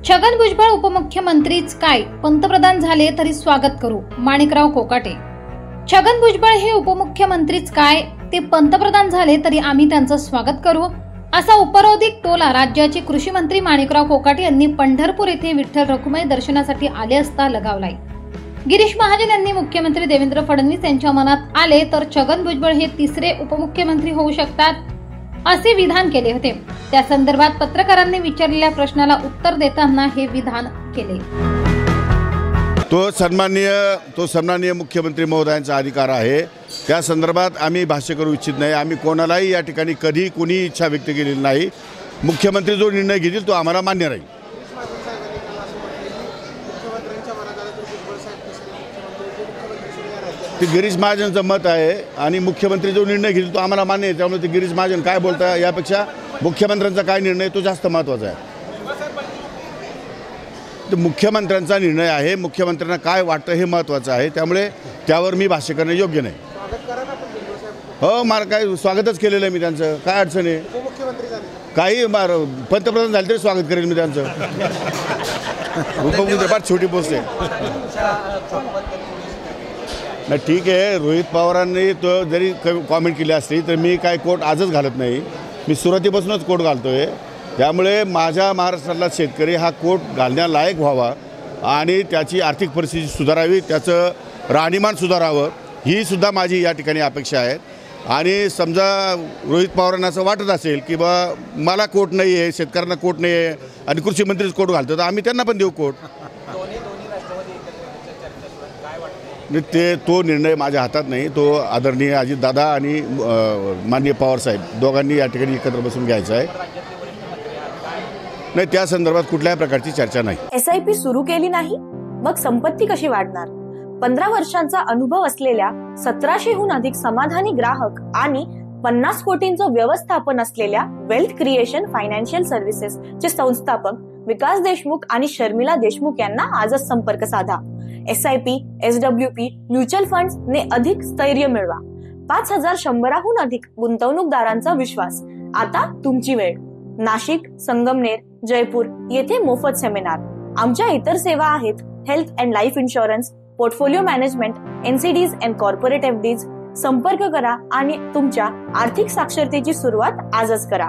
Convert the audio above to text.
छगन भुजबळ उपमुख्यमंत्रीच काय, पंतप्रधान झाले तरी स्वागत करू, माणिकराव कोकाटे। छगन भुजबळ हे उपमुख्यमंत्रीच काय, ते पंतप्रधान झाले तरी आम्ही त्यांचं स्वागत करू, असा उपरोधिक टोला राज्याचे कृषी मंत्री माणिकराव कोकाटे यांनी पंढरपूर येथे विठ्ठल रखुमाई दर्शनासाठी आले असता लगावलाय। गिरीश महाजन यांनी मुख्यमंत्री देवेंद्र फडणवीस यांच्या मनात आले तर छगन भुजबळ हे तिसरे उपमुख्यमंत्री होऊ शकतात असे विधान केले होते। त्या संदर्भात पत्रकारांनी विचारलेल्या प्रश्नाला उत्तर देताना हे विधान केले। तो सन्माननीय मुख्यमंत्री महोदयांचा अधिकार आहे, त्या संदर्भात आम्ही भाष्य करू इच्छित नाही। आम्ही कोणालाही या ठिकाणी कधी कोणी इच्छा व्यक्त केलेली नाही। मुख्यमंत्री जो निर्णय घेतील तो आम्हाला मान्य राहील। ते गिरीश महाजनचं मत आहे आणि मुख्यमंत्री जो निर्णय घेतील तो आम्हाला मान्य आहे, त्यामुळे ते गिरीश महाजन काय बोलताय यापेक्षा मुख्यमंत्र्यांचा काय निर्णय तो जास्त महत्त्वाचा आहे। तो मुख्यमंत्र्यांचा निर्णय आहे, मुख्यमंत्र्यांना काय वाटतं हे महत्त्वाचं आहे, त्यामुळे त्यावर मी भाष्य करणे योग्य नाही। हो, मला काय स्वागतच केलेलं आहे मी त्यांचं, काय अडचण आहे? काही पंतप्रधान झाले तरी स्वागत करेल मी त्यांचं। उपमुख्यमंत्री फार छोटी पोस्ट आहे। नाही ठीक आहे, रोहित पवारांनी तो जरी कॉमेंट केली असली तर मी काय कोट आजच घालत नाही, मी सुरुवातीपासूनच कोट घालतोय। त्यामुळे माझ्या महाराष्ट्रातला शेतकरी हा कोट घालण्यालायक व्हावा आणि त्याची आर्थिक परिस्थिती सुधारावी, त्याचं राहणीमान सुधारावं, ही सुद्धा माझी या ठिकाणी अपेक्षा आहे। आणि समजा रोहित पवारांना असं वाटत असेल की बा मला कोट नाही आहे, शेतकऱ्यांना कोट नाही आहे आणि कृषी मंत्रीच कोट घालतो, तर आम्ही त्यांना पण देऊ कोट। तो निर्णय माझ्या हातात नाही, तो आदरणीय अजितदादा आणि माननीय पवारसाहेब दोघांनी या ठिकाणी एकत्र बसून घ्यायचा आहे। नाही, त्या संदर्भात कुठल्याही प्रकारची चर्चा नाही। SIP सुरू केली नाही मग संपत्ती कशी वाढणार? 15 वर्षांचा अनुभव असलेल्या 1700हून अधिक समाधानी ग्राहक आणि 50 कोटींचं व्यवस्थापन असलेल्या वेल्थ क्रिएशन फायनान्शियल सर्व्हिसेस चे संस्थापक विकास देशमुख आणि शर्मिला देशमुख यांना आजच संपर्क साधा। SIP, SWP, म्युच्युअल फंड्स ने अधिक स्थैर्य मिळवा। 5100हून अधिक गुंतवणूकदारांचा विश्वास। आता तुमची वेळ। नाशिक, संगमनेर, जयपूर येथे मोफत सेमिनार। आमच्या इतर सेवा आहेत health and life insurance, portfolio management, NCDs and corporate FDs। संपर्क करा आणि तुमच्या आर्थिक साक्षरतेची सुरुवात आजच करा।